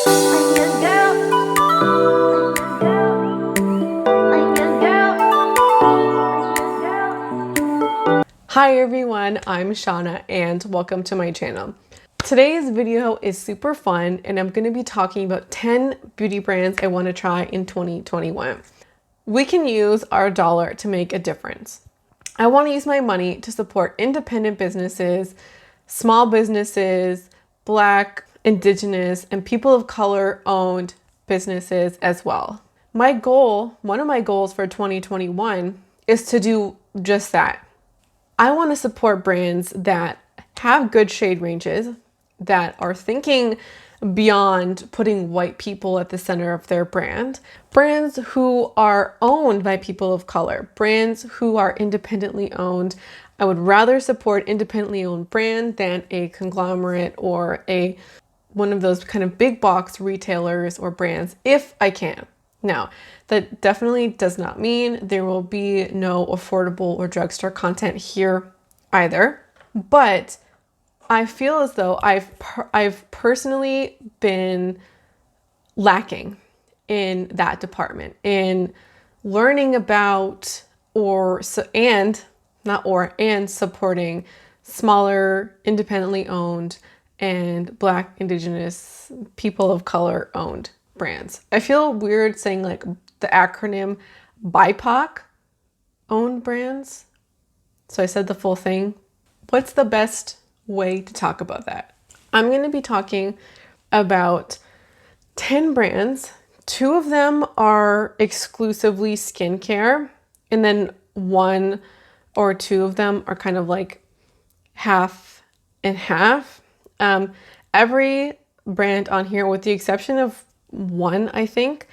Hi everyone, I'm Shauna and welcome to my channel. Today's video is super fun and I'm going to be talking about 10 beauty brands I want to try in 2021. We can use our dollar to make a difference. I want to use my money to support independent businesses, small businesses, Black, Indigenous, and people of color owned businesses as well. One of my goals for 2021 is to do just that. I want to support brands that have good shade ranges, that are thinking beyond putting white people at the center of their brand, brands who are owned by people of color, brands who are independently owned. I would rather support independently owned brand than a conglomerate or one of those kind of big box retailers or brands if I can. Now, that definitely does not mean there will be no affordable or drugstore content here either, but I feel as though I've personally been lacking in that department, in learning about and supporting smaller, independently owned and Black, Indigenous, people of color owned brands. I feel weird saying like the acronym BIPOC owned brands. So I said the full thing. What's the best way to talk about that? I'm going to be talking about 10 brands. 2 of them are exclusively skincare, and then 1 or 2 of them are kind of like half and half. Every brand on here, with the exception of 1, I think,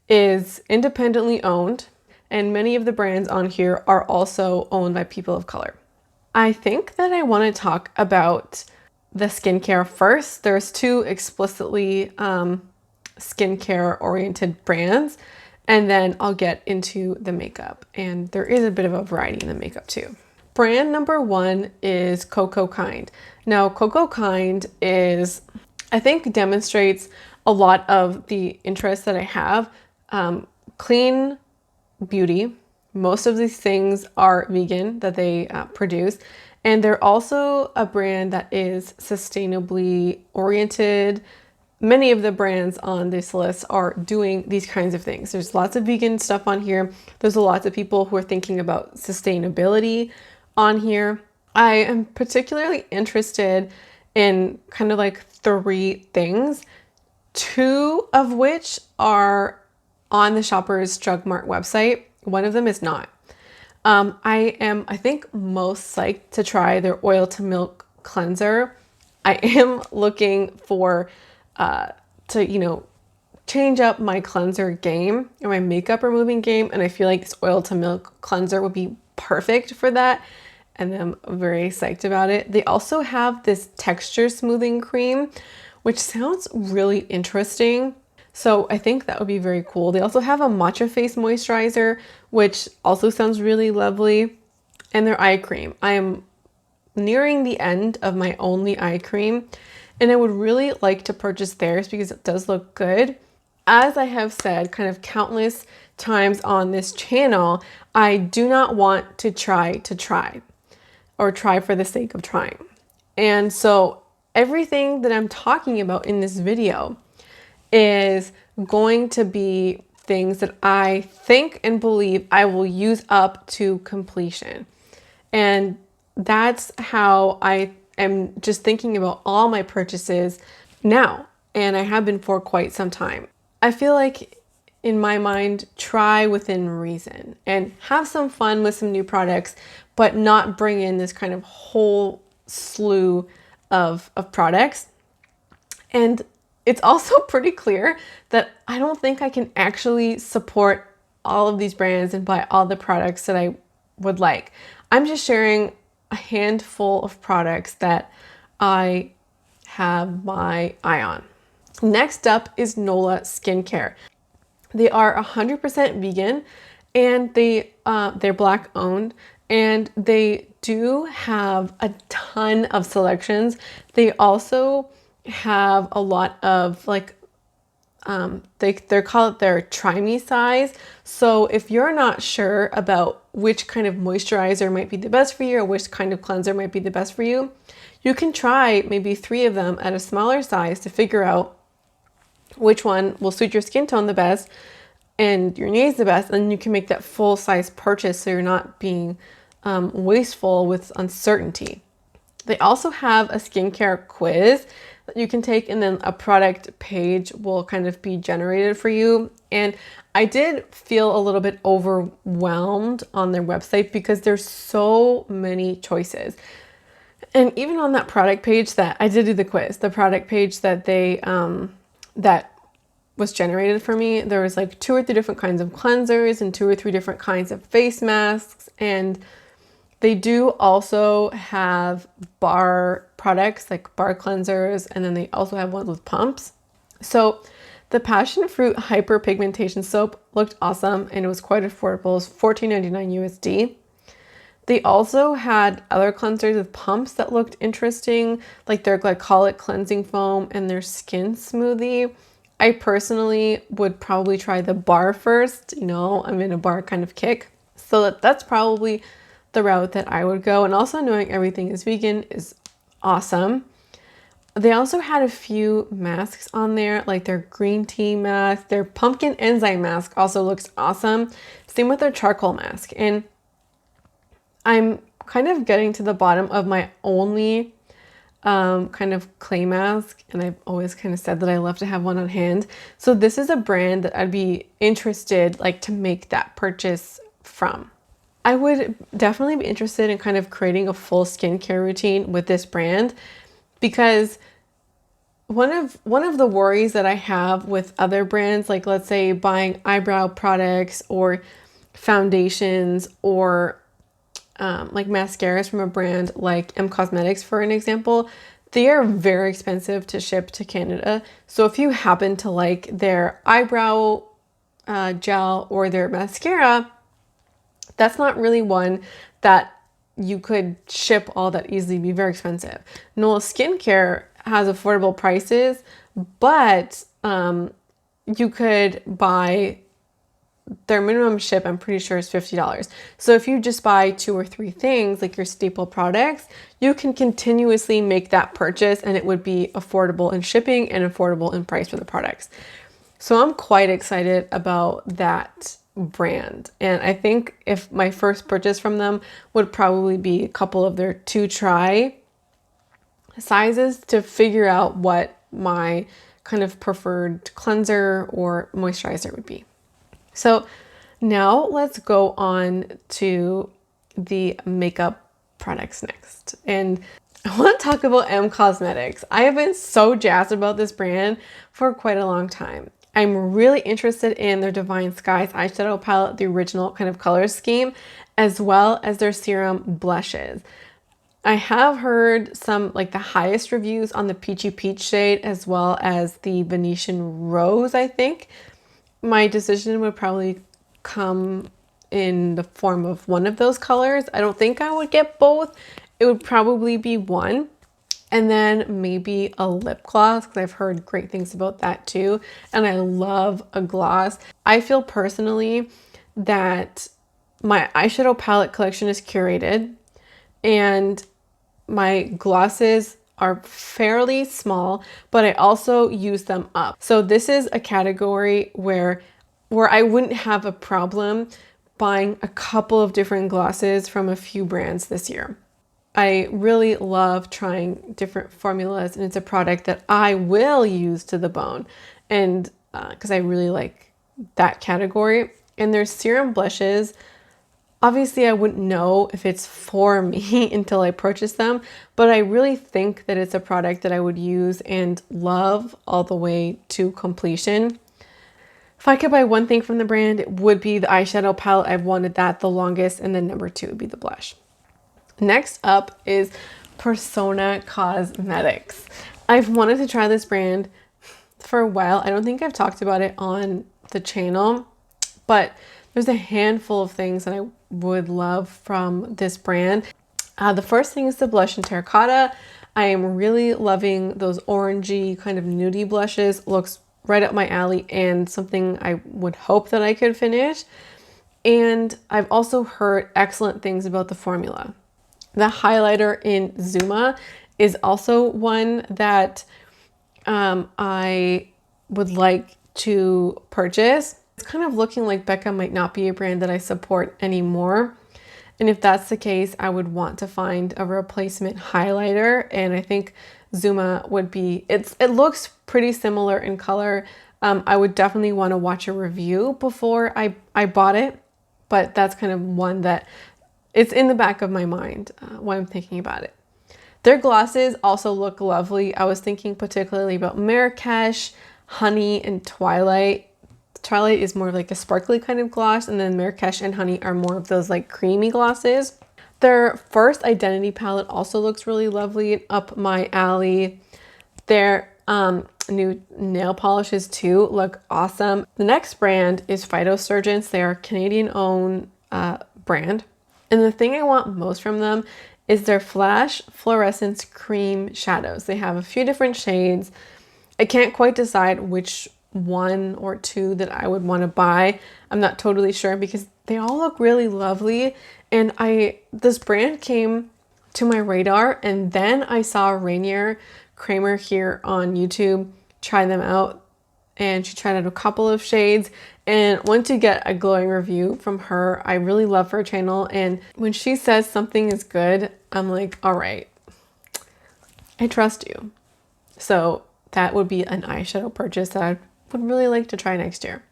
is independently owned, and many of the brands on here are also owned by people of color. I think that I want to talk about the skincare first. There's 2 explicitly skincare oriented brands, and then I'll get into the makeup, and there is a bit of a variety in the makeup too. Brand number 1 is Cocokind. Now, Cocokind I think demonstrates a lot of the interest that I have. Clean beauty. Most of these things are vegan that they produce. And they're also a brand that is sustainably oriented. Many of the brands on this list are doing these kinds of things. There's lots of vegan stuff on here. There's lots of people who are thinking about sustainability on here. I am particularly interested in kind of like 3 things, 2 of which are on the Shoppers Drug Mart website. One of them is not. I think, most psyched to try their oil to milk cleanser. I am looking for to change up my cleanser game or my makeup removing game, and I feel like this oil to milk cleanser would be perfect for that, and I'm very psyched about it. They also have this texture smoothing cream, which sounds really interesting. So I think that would be very cool. They also have a matcha face moisturizer, which also sounds really lovely, and their eye cream. I am nearing the end of my only eye cream, and I would really like to purchase theirs because it does look good. As I have said kind of countless times on this channel, I do not want to try or try for the sake of trying. And so everything that I'm talking about in this video is going to be things that I think and believe I will use up to completion. And that's how I am just thinking about all my purchases now, and I have been for quite some time. I feel like, in my mind, try within reason and have some fun with some new products, but not bring in this kind of whole slew of products. And it's also pretty clear that I don't think I can actually support all of these brands and buy all the products that I would like. I'm just sharing a handful of products that I have my eye on. Next up is Nola Skincare. They are 100% vegan, and they're Black owned, and they do have a ton of selections. They also have a lot of like They call it their Try Me size. So if you're not sure about which kind of moisturizer might be the best for you or which kind of cleanser might be the best for you, you can try maybe 3 of them at a smaller size to figure out which one will suit your skin tone the best and your needs the best, and you can make that full size purchase so you're not being wasteful with uncertainty. They also have a skincare quiz that you can take, and then a product page will kind of be generated for you. And I did feel a little bit overwhelmed on their website because there's so many choices. And even on that product page that I did do the quiz, the product page that they that was generated for me, there was like 2 or 3 different kinds of cleansers and 2 or 3 different kinds of face masks. And they do also have bar products, like bar cleansers, and then they also have ones with pumps. So the passion fruit hyperpigmentation soap looked awesome, and it was quite affordable. It was $14.99 USD. They also had other cleansers with pumps that looked interesting, like their glycolic cleansing foam and their skin smoothie. I personally would probably try the bar first. You know, I'm in a bar kind of kick. So that's probably the route that I would go. And also knowing everything is vegan is awesome. They also had a few masks on there, like their green tea mask. Their pumpkin enzyme mask also looks awesome. Same with their charcoal mask. And I'm kind of getting to the bottom of my only kind of clay mask, and I've always kind of said that I love to have one on hand. So this is a brand that I'd be interested like to make that purchase from. I would definitely be interested in kind of creating a full skincare routine with this brand, because one of the worries that I have with other brands, like let's say buying eyebrow products or foundations or like mascaras from a brand like Cosmetics, for an example, they are very expensive to ship to Canada. So if you happen to like their eyebrow gel or their mascara, that's not really one that you could ship all that easily. It'd be very expensive. Nola Skincare has affordable prices, but you could buy their minimum ship, I'm pretty sure, is $50. So if you just buy 2 or 3 things, like your staple products, you can continuously make that purchase and it would be affordable in shipping and affordable in price for the products. So I'm quite excited about that brand. And I think if my first purchase from them would probably be a couple of their 2 try sizes to figure out what my kind of preferred cleanser or moisturizer would be. So now let's go on to the makeup products next. And I want to talk about Cosmetics. I have been so jazzed about this brand for quite a long time. I'm really interested in their Divine Skies eyeshadow palette, the original kind of color scheme, as well as their serum blushes. I have heard some like the highest reviews on the Peachy Peach shade as well as the Venetian Rose, I think. My decision would probably come in the form of one of those colors. I don't think I would get both. It would probably be one. And then maybe a lip gloss, because I've heard great things about that too. And I love a gloss. I feel personally that my eyeshadow palette collection is curated and my glosses are fairly small, but I also use them up. So this is a category where I wouldn't have a problem buying a couple of different glosses from a few brands this year. I really love trying different formulas, and it's a product that I will use to the bone, and because I really like that category. And there's serum blushes. Obviously, I wouldn't know if it's for me until I purchase them, but I really think that it's a product that I would use and love all the way to completion. If I could buy one thing from the brand, it would be the eyeshadow palette. I've wanted that the longest, and then number 2 would be the blush. Next up is Persona Cosmetics. I've wanted to try this brand for a while. I don't think I've talked about it on the channel, but there's a handful of things that I would love from this brand. The first thing is the blush in terracotta. I am really loving those orangey kind of nudie blushes. Looks right up my alley and something I would hope that I could finish. And I've also heard excellent things about the formula. The highlighter in Zuma is also one that I would like to purchase. It's kind of looking like Becca might not be a brand that I support anymore. And if that's the case, I would want to find a replacement highlighter. And I think Zuma would be, it looks pretty similar in color. I would definitely want to watch a review before I bought it. But that's kind of one that it's in the back of my mind when I'm thinking about it. Their glosses also look lovely. I was thinking particularly about Marrakesh, Honey, and Twilight. Twilight is more like a sparkly kind of gloss, and then Marrakesh and Honey are more of those like creamy glosses. Their first Identity palette also looks really lovely and up my alley. Their new nail polishes too look awesome. The next brand is Phytosurgeons. They are a Canadian-owned brand. And the thing I want most from them is their Flash Fluorescence Cream Shadows. They have a few different shades. I can't quite decide which one or two that I would want to buy. I'm not totally sure because they all look really lovely. And this brand came to my radar, and then I saw Rainier Kramer here on YouTube try them out, and she tried out a couple of shades. And once you get a glowing review from her, I really love her channel. And when she says something is good, I'm like, all right, I trust you. So that would be an eyeshadow purchase that I would really like to try next year.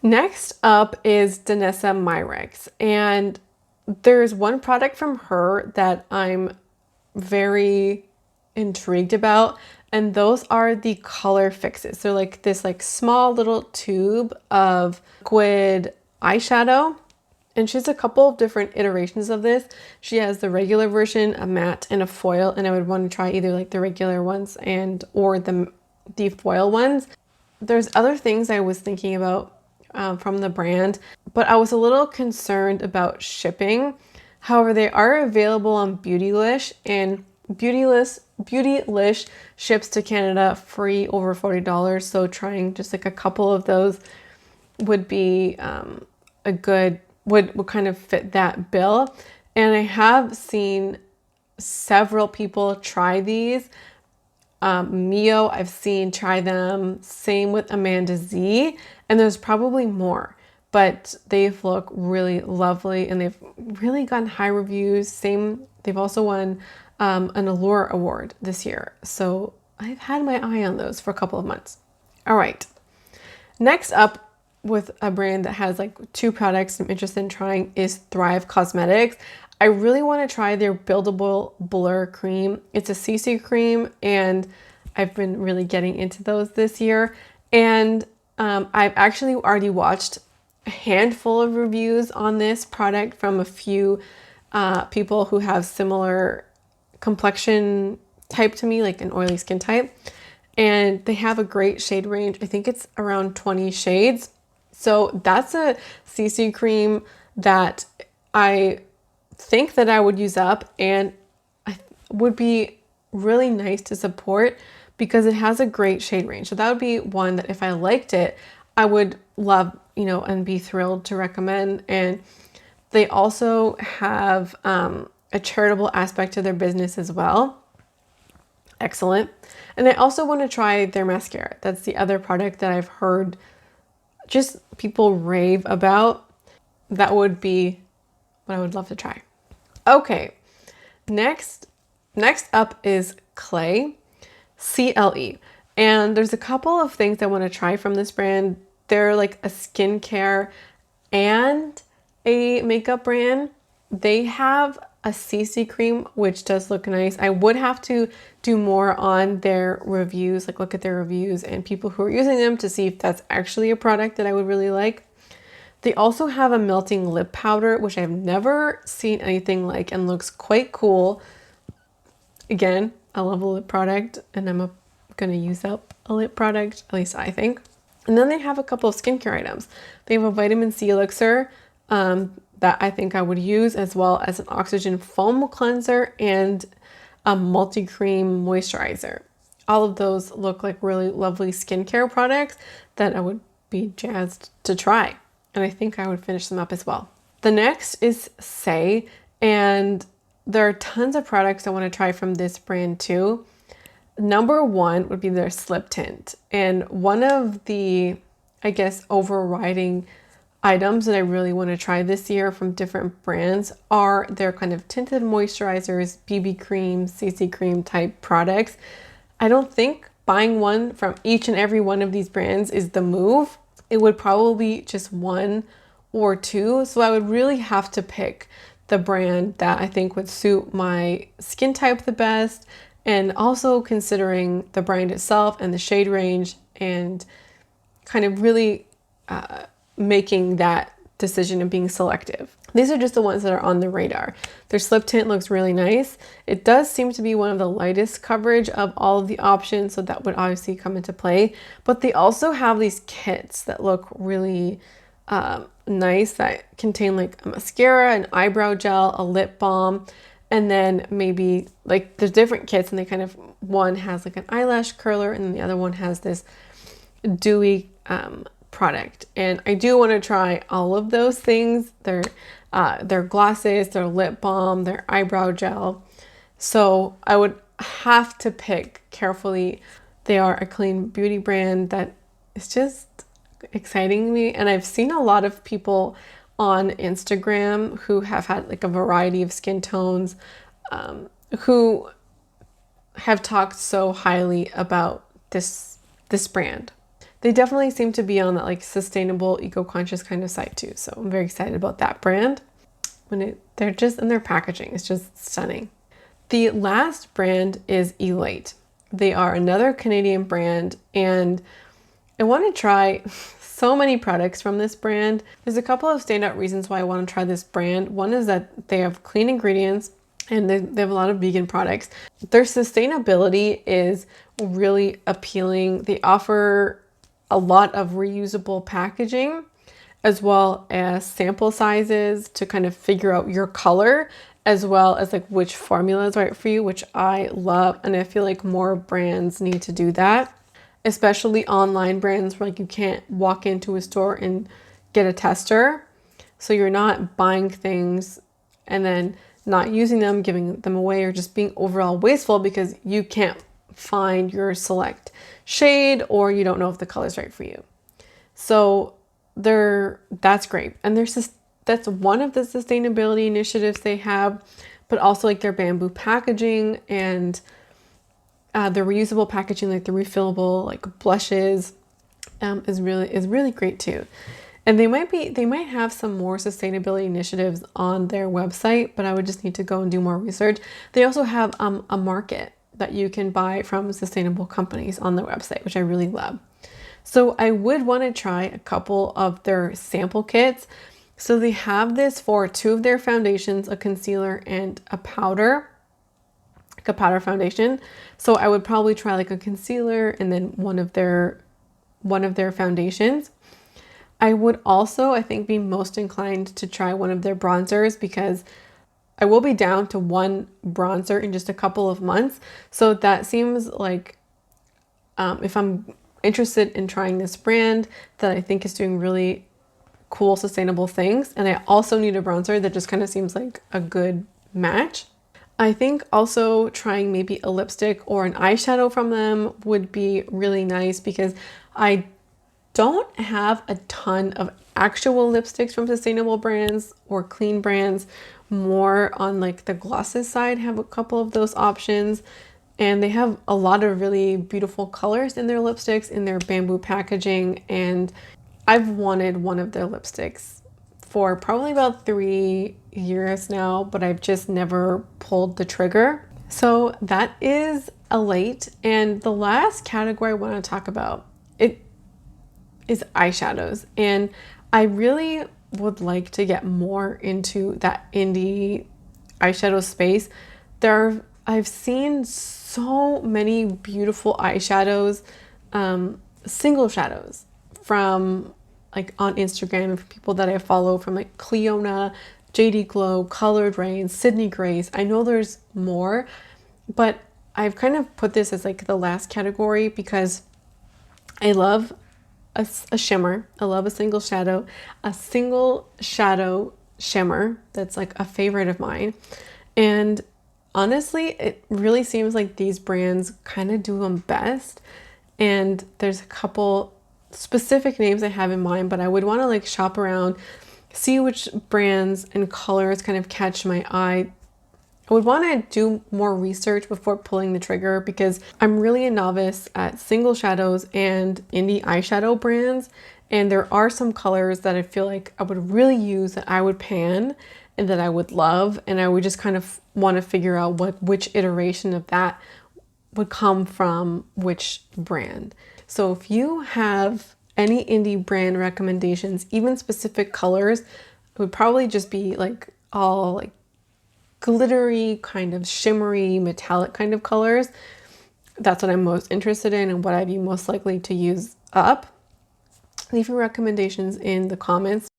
Next up is Denise Myricks. And there's one product from her that I'm very intrigued about, and those are the color fixes. They're like this like small little tube of liquid eyeshadow, and she has a couple of different iterations of this. She has the regular version, a matte, and a foil, and I would want to try either like the regular ones or the foil ones. There's other things I was thinking about from the brand, but I was a little concerned about shipping. However, they are available on Beautylish, and Beautylish ships to Canada free over $40. So trying just like a couple of those would be would kind of fit that bill. And I have seen several people try these. Mio, I've seen try them. Same with Amanda Z, and there's probably more, but they've looked really lovely and they've really gotten high reviews. They've also won an Allure award this year. So I've had my eye on those for a couple of months. All right. Next up, with a brand that has like two products I'm interested in trying, is Thrive Cosmetics. I really want to try their Buildable Blur Cream. It's a CC cream, and I've been really getting into those this year. And I've actually already watched a handful of reviews on this product from a few people who have similar complexion type to me, like an oily skin type. And they have a great shade range. I think it's around 20 shades. So that's a CC cream that I think that I would use up, and I would be really nice to support because it has a great shade range. So that would be one that if I liked it, I would love, and be thrilled to recommend. And they also have a charitable aspect to their business as well. Excellent. And I also want to try their mascara. That's the other product that I've heard just people rave about. That would be what I would love to try. Okay, next up is Clay, CLE. And there's a couple of things I want to try from this brand. They're like a skincare and a makeup brand. They have a CC cream, which does look nice. I would have to do more on their reviews, like look at their reviews and people who are using them to see if that's actually a product that I would really like. They also have a melting lip powder, which I've never seen anything like and looks quite cool. Again, I love a lip product, and I'm gonna use up a lip product, at least I think. And then they have a couple of skincare items. They have a vitamin C elixir that I think I would use, as well as an oxygen foam cleanser and a multi-cream moisturizer. all of those look like really lovely skincare products that I would be jazzed to try. And I think I would finish them up as well. The next is Say, and there are tons of products I want to try from this brand too. Number one would be their slip tint. And one of the, I guess, overriding items that I really want to try this year from different brands are their kind of tinted moisturizers, BB cream, CC cream type products. I don't think buying one from each and every one of these brands is the move. It would probably be just one or two. So I would really have to pick the brand that I think would suit my skin type the best, and also considering the brand itself and the shade range, and kind of really making that decision and being selective. These are just the ones that are on the radar. Their slip tint looks really nice. It does seem to be one of the lightest coverage of all of the options, so that would obviously come into play. But they also have these kits that look really nice, that contain like a mascara, an eyebrow gel, a lip balm, and then maybe like there's different kits, and they kind of, one has like an eyelash curler and then the other one has this dewy product. And I do want to try all of those things, their glosses, their lip balm, their eyebrow gel. So I would have to pick carefully. They are a clean beauty brand that is just exciting me, and I've seen a lot of people on Instagram who have had like a variety of skin tones, who have talked so highly about this brand. They definitely seem to be on that like sustainable, eco-conscious kind of side too. So I'm very excited about that brand. They're just, and their packaging is just stunning. The last brand is Elite. They are another Canadian brand, and I want to try so many products from this brand. There's a couple of standout reasons why I want to try this brand. One is that they have clean ingredients and they have a lot of vegan products. Their sustainability is really appealing. They offer a lot of reusable packaging, as well as sample sizes to kind of figure out your color, as well as like which formula is right for you, which I love. And I feel like more brands need to do that, especially online brands where like you can't walk into a store and get a tester. So you're not buying things and then not using them, giving them away, or just being overall wasteful because you can't find your select shade or you don't know if the color is right for you. So that's great. And that's one of the sustainability initiatives they have, but also like their bamboo packaging and the reusable packaging, like the refillable like blushes, is really great too. And they might have some more sustainability initiatives on their website, but I would just need to go and do more research. They also have a market that you can buy from sustainable companies on their website, which I really love. So I would want to try a couple of their sample kits. So they have this for 2 of their foundations, a concealer and a powder, like a powder foundation. So I would probably try like a concealer and then one of their foundations. I would also, I think, be most inclined to try one of their bronzers, because I will be down to one bronzer in just a couple of months. So that seems like if I'm interested in trying this brand that I think is doing really cool, sustainable things, and I also need a bronzer that just kind of seems like a good match. I think also trying maybe a lipstick or an eyeshadow from them would be really nice, because I don't have a ton of actual lipsticks from sustainable brands or clean brands. More on like the glosses side, have a couple of those options, and they have a lot of really beautiful colors in their lipsticks, in their bamboo packaging. And I've wanted one of their lipsticks for probably about 3 years now, but I've just never pulled the trigger. So that is Elite. And the last category I want to talk about is eyeshadows. And I really would like to get more into that indie eyeshadow space. I've seen so many beautiful eyeshadows, single shadows from like on Instagram, and from people that I follow, from like Cleona, JD Glow, Colored Rain, Sydney Grace. I know there's more, but I've kind of put this as like the last category because I love a shimmer. I love a single shadow shimmer. That's like a favorite of mine. And honestly, it really seems like these brands kind of do them best. And there's a couple specific names I have in mind, but I would want to like shop around, see which brands and colors kind of catch my eye. I would want to do more research before pulling the trigger because I'm really a novice at single shadows and indie eyeshadow brands. And there are some colors that I feel like I would really use, that I would pan and that I would love. And I would just kind of want to figure out which iteration of that would come from which brand. So if you have any indie brand recommendations, even specific colors, it would probably just be like all like glittery, kind of shimmery, metallic kind of colors. That's what I'm most interested in and what I'd be most likely to use up. Leave your recommendations in the comments